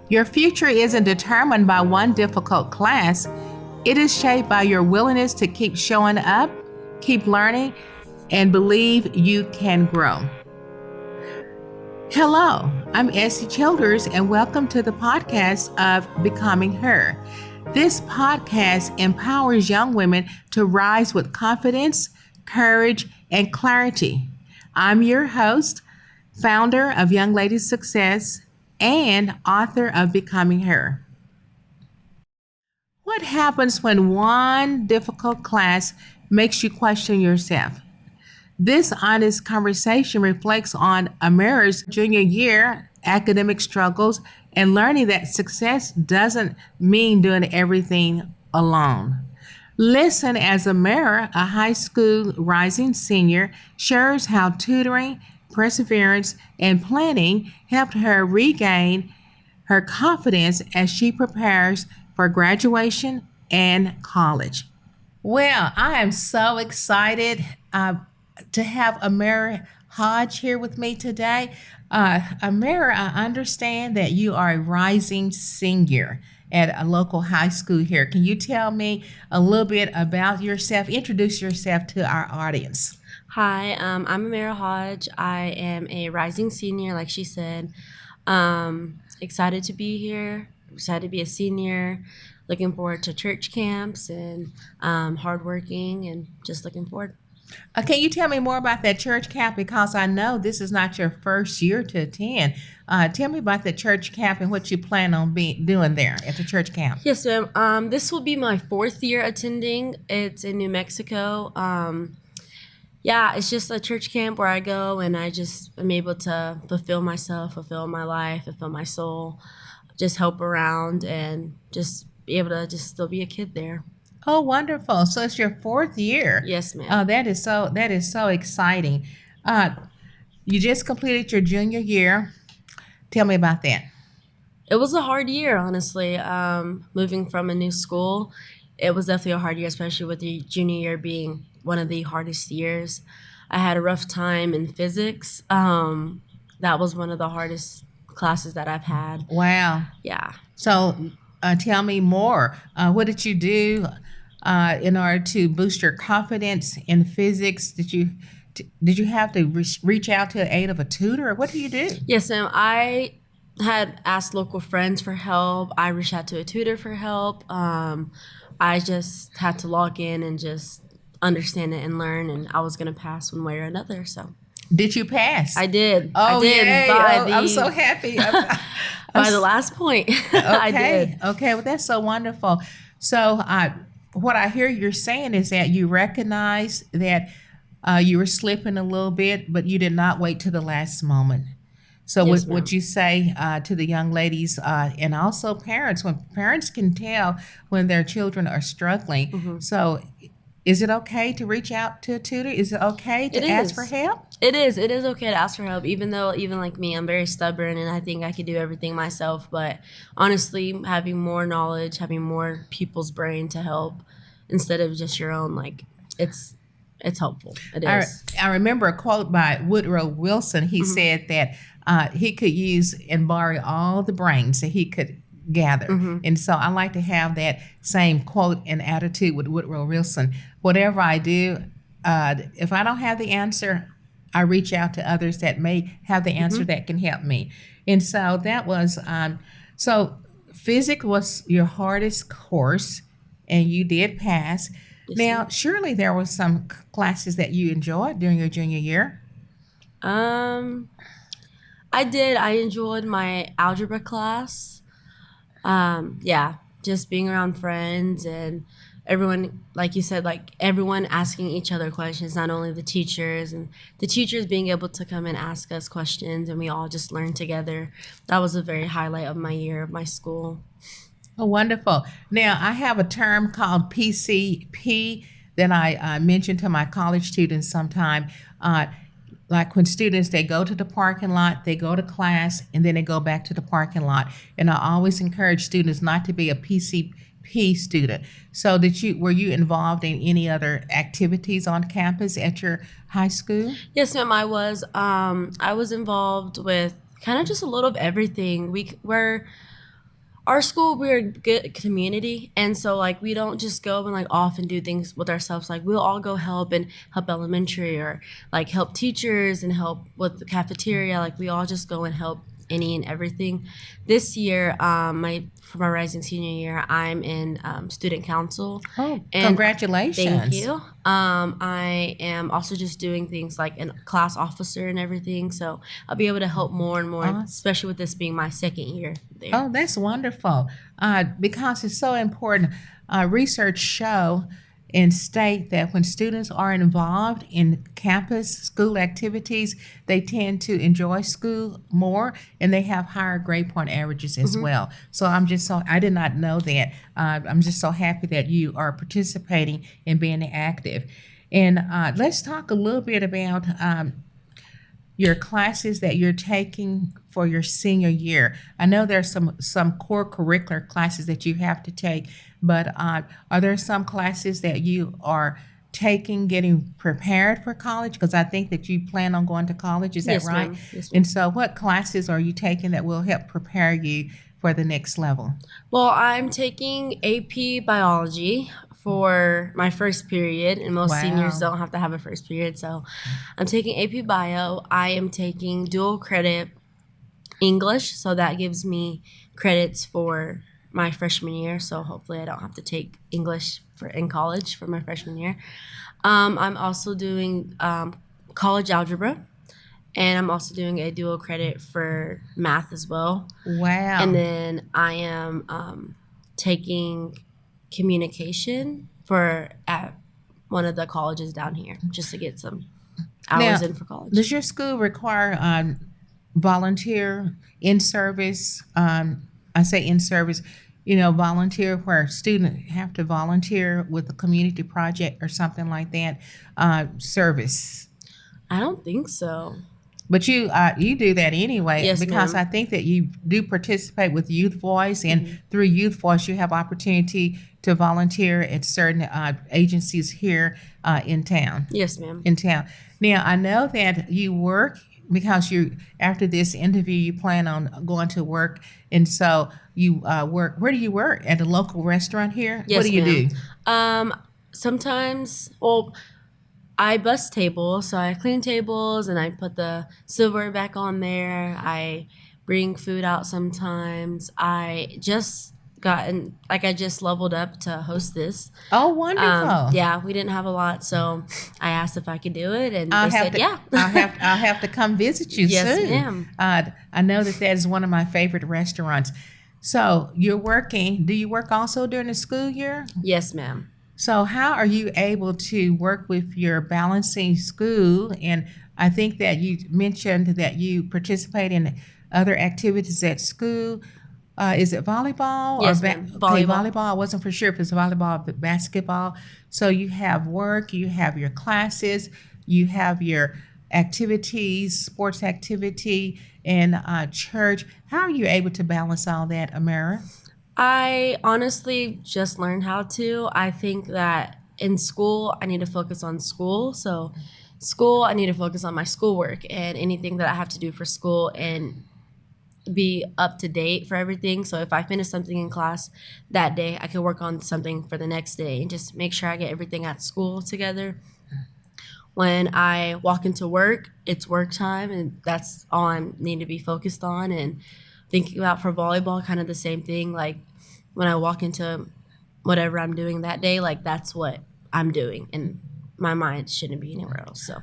Your future isn't determined by one difficult class, it is shaped by your willingness to keep showing up, keep learning, and believe you can grow. Hello, I'm Essie Childers, and welcome to the podcast of Becoming Her. This podcast empowers young women to rise with confidence, courage, and clarity. I'm your host, founder of Young Ladies Success, and author of Becoming Her. What happens when one difficult class makes you question yourself? This honest conversation reflects on Amera's junior year academic struggles and learning that success doesn't mean doing everything alone. Listen as Amera, a high school rising senior, shares how tutoring, perseverance, and planning helped her regain her confidence as she prepares for graduation and college. Well, I am so excited to have Amera Hodge here with me today. Amera, I understand that you are a rising senior at a local high school here. Can you tell me a little bit about yourself? Introduce yourself to our audience. Hi, I'm Amera Hodge. I am a rising senior, like she said. Excited to be here, excited to be a senior, looking forward to church camps and hardworking and just looking forward. Can you tell me more about that church camp? Because I know this is not your first year to attend. Tell me about the church camp and what you plan on doing there at the church camp. Yes, ma'am. This will be my fourth year attending. It's in New Mexico. It's just a church camp where I go and I just am able to fulfill myself, fulfill my life, fulfill my soul, just help around and just be able to just still be a kid there. Oh, wonderful! So it's your fourth year. Yes, ma'am. Oh, that is so exciting. You just completed your junior year. Tell me about that. It was a hard year, honestly. Moving from a new school, it was definitely a hard year, especially with the junior year being one of the hardest years. I had a rough time in physics. That was one of the hardest classes that I've had. Wow. Yeah. So tell me more. What did you do in order to boost your confidence in physics? Did you have to reach out to the aid of a tutor, or what do you do? Yes, ma'am. I had asked local friends for help. I reached out to a tutor for help. I just had to log in and just understand it and learn, and I was going to pass one way or another. So, did you pass? I did. Oh, I did. yay. I'm so happy. By the last point, I did. Okay, well, that's so wonderful. So, what I hear you're saying is that you recognize that you were slipping a little bit, but you did not wait to the last moment. So Yes, would you say to the young ladies and also parents, when parents can tell when their children are struggling, so is it okay to reach out to a tutor? Is it okay to ask for help? It is. It is okay to ask for help, even though, even like me, I'm very stubborn and I think I could do everything myself. But honestly, having more knowledge, having more people's brain to help instead of just your own, like it's helpful. It is. I remember a quote by Woodrow Wilson. He said that he could use and borrow all the brains that he could gather. And so I like to have that same quote and attitude with Woodrow Wilson. Whatever I do, if I don't have the answer, I reach out to others that may have the answer that can help me. And so that was, so physics was your hardest course and you did pass. Yes, Now, ma'am. surely there were some classes that you enjoyed during your junior year. I did. I enjoyed my algebra class. Just being around friends and everyone, like you said, like everyone asking each other questions, not only the teachers and the teachers being able to come and ask us questions and we all just learn together. That was a very highlight of my year of my school. Oh, wonderful. Now, I have a term called PCP that I mention to my college students sometime. Like when students, they go to the parking lot, they go to class, and then they go back to the parking lot. And I always encourage students not to be a PCP student. So were you involved in any other activities on campus at your high school? Yes, ma'am, I was. I was involved with kind of just a little of everything. Our school, we're a good community, and so like we don't just go and like off and do things with ourselves. Like we'll all go help elementary, or like help teachers and help with the cafeteria. Like we all just go and help any and everything. This year, my for my rising senior year, I'm in student council. Oh, And thank congratulations. you. I am also just doing things like a class officer and everything, so I'll be able to help more and more, Awesome. especially with this being my second year there. Oh, that's wonderful. Because it's so important. Research show and state that when students are involved in campus school activities, they tend to enjoy school more and they have higher grade point averages as well. So I did not know that. I'm just so happy that you are participating and being active. And let's talk a little bit about your classes that you're taking for your senior year. I know there's some core curricular classes that you have to take, but are there some classes that you are taking, getting prepared for college? Because I think that you plan on going to college. Is that Yes, right? ma'am. Yes, ma'am. And so, what classes are you taking that will help prepare you for the next level? Well, I'm taking AP biology for my first period, and most seniors Wow. don't have to have a first period. So I'm taking AP bio. I am taking dual credit English, so that gives me credits for my freshman year. So hopefully, I don't have to take English for in college for my freshman year. I'm also doing college algebra, and I'm also doing a dual credit for math as well. And Wow. then I am taking communication for at one of the colleges down here, just to get some hours Now, in for college. does your school require volunteer in service? I say in service, volunteer where students have to volunteer with a community project or something like that, service. I don't think so. But you do that anyway Yes, because I ma'am. think that you do participate with Youth Voice, and through Youth Voice, you have opportunity to volunteer at certain agencies here in town. Yes, ma'am. In town. Now, I know that you work because after this interview, you plan on going to work, and so you work. Where do you work? At a local restaurant here? What do Yes, you ma'am. do? Sometimes, well, I bus tables, so I clean tables and I put the silverware back on there. I bring food out sometimes. I just leveled up to hostess. Oh, wonderful. Yeah, we didn't have a lot, so I asked if I could do it, and I'll they have said to. yeah. I'll have to come visit you Yes, soon. ma'am. I know that is one of my favorite restaurants. So you're working. Do you work also during the school year? Yes, ma'am. So how are you able to work with your balancing school? And I think that you mentioned that you participate in other activities at school. Is it volleyball or Yes, ma'am. okay, Volleyball. volleyball? I wasn't for sure if it's volleyball or basketball. So you have work, you have your classes, you have your activities, sports activity, and church. How are you able to balance all that, Amera? I honestly just learned how to. I think that in school, I need to focus on school. So, school, I need to focus on my schoolwork and anything that I have to do for school and be up to date for everything. So, if I finish something in class that day, I can work on something for the next day and just make sure I get everything at school together. When I walk into work, it's work time, and that's all I need to be focused on. And thinking about for volleyball, kind of the same thing. Like when I walk into whatever I'm doing that day, like that's what I'm doing, and my mind shouldn't be anywhere else. So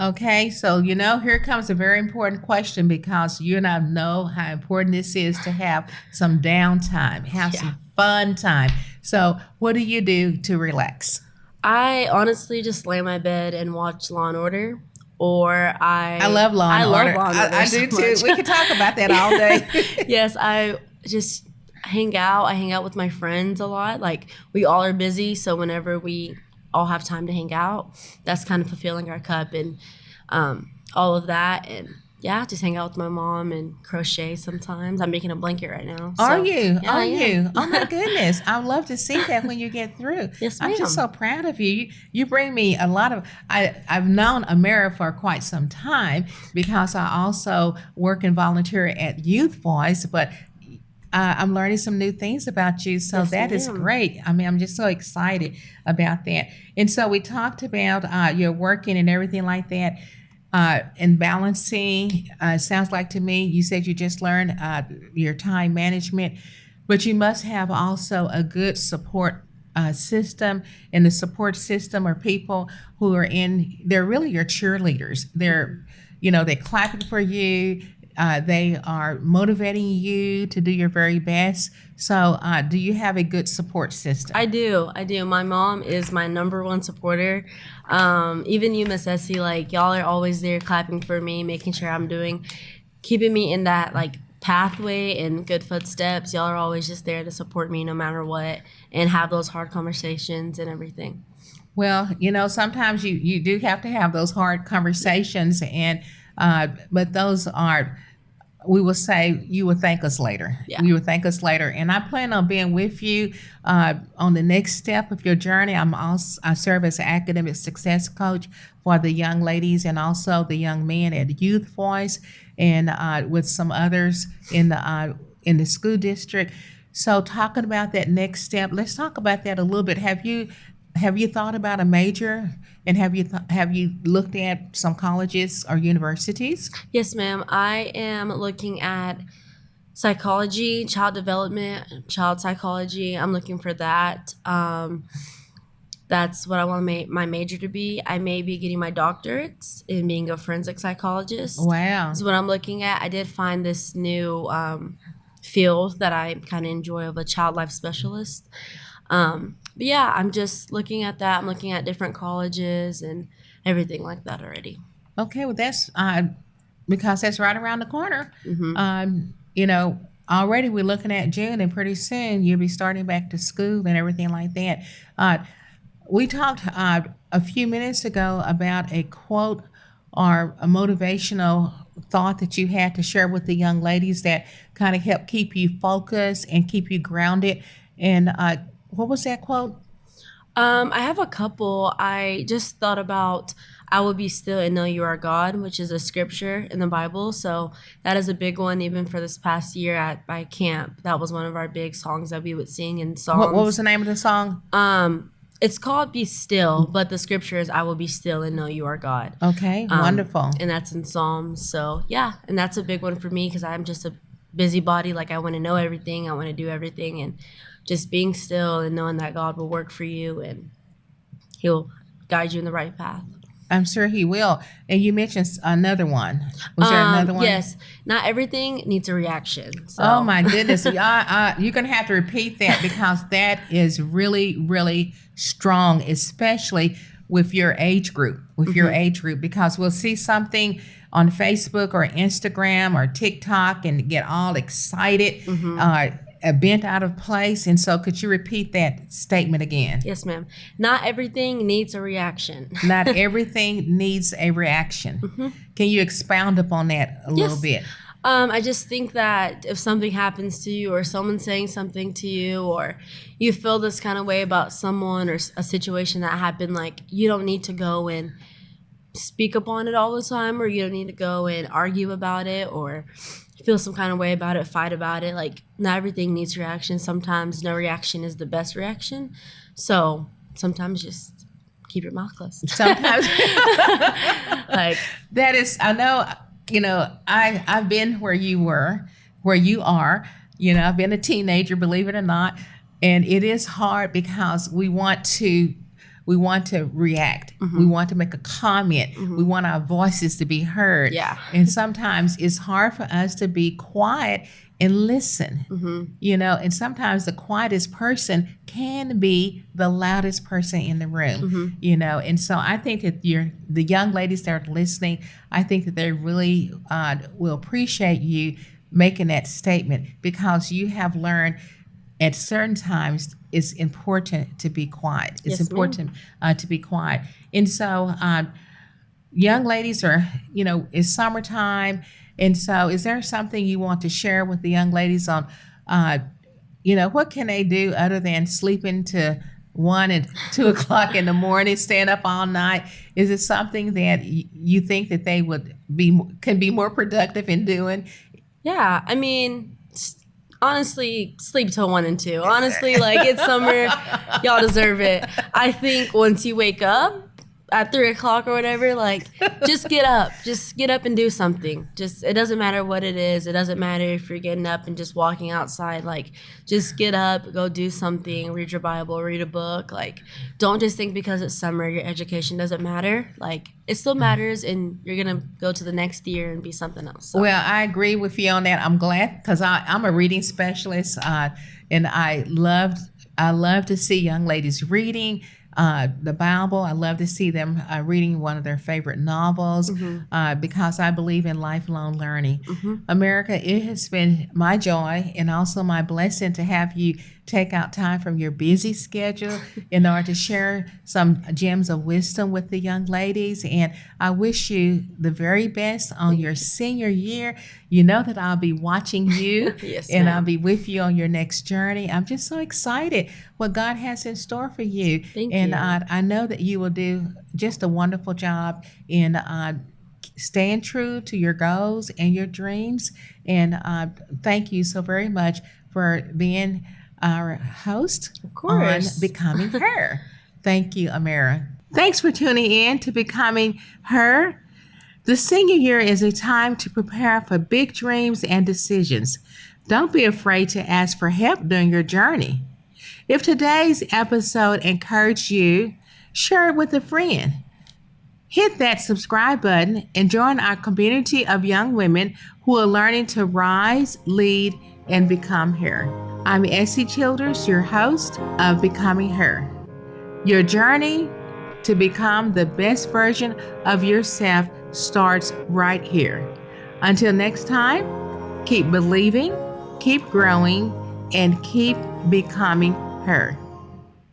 Okay, so here comes a very important question because you and I know how important this is to have some downtime, have yeah, some fun time. So, what do you do to relax? I honestly just lay in my bed and watch Law and Order, or I love Law I and love Order. Law and Order I so do too. much. We could talk about that all day. Yes, I just hang out. I hang out with my friends a lot. Like we all are busy, so whenever we all have time to hang out, that's kind of fulfilling our cup and all of that. And yeah, just hang out with my mom and crochet sometimes. I'm making a blanket right now. Are So you? yeah, Are I am. you? Oh my goodness. I'd love to see that when you get through. Yes, I'm just ma'am. so proud of you. You bring me a lot of I've known Amera for quite some time because I also work and volunteer at Youth Voice, but I'm learning some new things about you. So Yes, that is ma'am. great. I mean, I'm just so excited about that. And so we talked about your working and everything like that. And balancing, sounds like to me, you said you just learned your time management, but you must have also a good support system. And the support system are people who are they're really your cheerleaders. They're clapping for you. They are motivating you to do your very best. So, do you have a good support system? I do. I do. My mom is my number one supporter. Even you, Miss Essie, like y'all are always there clapping for me, making sure I'm doing, keeping me in that like pathway and good footsteps. Y'all are always just there to support me no matter what and have those hard conversations and everything. Well, sometimes you do have to have those hard conversations, and but those are, we will say, you will thank us later. Yeah. You will thank us later, and I plan on being with you on the next step of your journey. I serve as an academic success coach for the young ladies and also the young men at Youth Voice, and with some others in the school district. So, talking about that next step, let's talk about that a little bit. Have you thought about a major, and have you looked at some colleges or universities? Yes, ma'am. I am looking at psychology, child development, child psychology. I'm looking for that. That's what I want my major to be. I may be getting my doctorates in being a forensic psychologist. Wow. Is what I'm looking at. I did find this new field that I kind of enjoy of a child life specialist. But yeah, I'm just looking at that. I'm looking at different colleges and everything like that already. Okay, well, that's because that's right around the corner. Hmm. Already we're looking at June, and pretty soon you'll be starting back to school and everything like that. Uh, we talked a few minutes ago about a quote or a motivational thought that you had to share with the young ladies that kind of help keep you focused and keep you grounded. And what was that quote? I have a couple. I just thought about I will be still and know you are God, which is a scripture in the Bible. So that is a big one, even for this past year at by camp. That was one of our big songs that we would sing in What was Psalms. the name of the song? It's called Be Still, but the scripture is I will be still and know you are God. Okay, wonderful. And that's in Psalms. So yeah, and that's a big one for me because I'm just a busybody. Like I want to know everything, I want to do everything, and just being still and knowing that God will work for you and He'll guide you in the right path. I'm sure he will. And you mentioned another one. Was there another one? Yes, not everything needs a reaction. So. Oh my goodness. You're going to have to repeat that because that is really, really strong, especially with your age group, because we'll see something on Facebook or Instagram or TikTok and get all excited, bent out of place. And so could you repeat that statement again? Yes, ma'am. Not everything needs a reaction. Not everything needs a reaction. Can you expound upon that a little bit? I just think that if something happens to you or someone's saying something to you or you feel this kind of way about someone or a situation that happened, like you don't need to go and speak upon it all the time, or you don't need to go and argue about it or feel some kind of way about it, fight about it. Like not everything needs reaction. Sometimes no reaction is the best reaction. So sometimes just keep your mouth closed. Sometimes Like that is, I know, I've been where you are. I've been a teenager, believe it or not, and it is hard because we want to react. We want to make a comment. We want our voices to be heard. Yeah. And sometimes it's hard for us to be quiet and listen. And sometimes the quietest person can be the loudest person in the room. And so I think that the young ladies that are listening, I think that they really will appreciate you making that statement because you have learned at certain times it's important to be quiet. It's important to be quiet. And so young ladies it's summertime. And so is there something you want to share with the young ladies on, what can they do other than sleeping to 1 and 2 o'clock in the morning, staying up all night? Is it something that you think that they can be more productive in doing? yeah, I mean, Honestly, sleep till 1 and 2. Honestly, like, it's summer, y'all deserve it. I think once you wake up at 3 o'clock or whatever, like, just get up and do something. Just, it doesn't matter what it is. It doesn't matter if you're getting up and just walking outside. Like, just get up, go do something, read your Bible, read a book. Like, don't just think because it's summer your education doesn't matter. Like, it still matters, and you're gonna go to the next year and be something else. So. Well, I agree with you on that. I'm glad because I'm a reading specialist, and I love to see young ladies reading the Bible. I love to see them reading one of their favorite novels because I believe in lifelong learning. America, it has been my joy and also my blessing to have you take out time from your busy schedule in order to share some gems of wisdom with the young ladies. And I wish you the very best on your senior year. You know that I'll be watching you Yes, and ma'am. I'll be with you on your next journey. I'm just so excited what God has in store for you. Thank and you. I know that you will do just a wonderful job in staying true to your goals and your dreams. And thank you so very much for being our host Of on course. Becoming Her. Thank you, Amera. Thanks for tuning in to Becoming Her. The senior year is a time to prepare for big dreams and decisions. Don't be afraid to ask for help during your journey. If today's episode encouraged you, share it with a friend. Hit that subscribe button and join our community of young women who are learning to rise, lead, and become her. I'm Essie Childers, your host of Becoming Her. Your journey to become the best version of yourself starts right here. Until next time, keep believing, keep growing, and keep becoming her.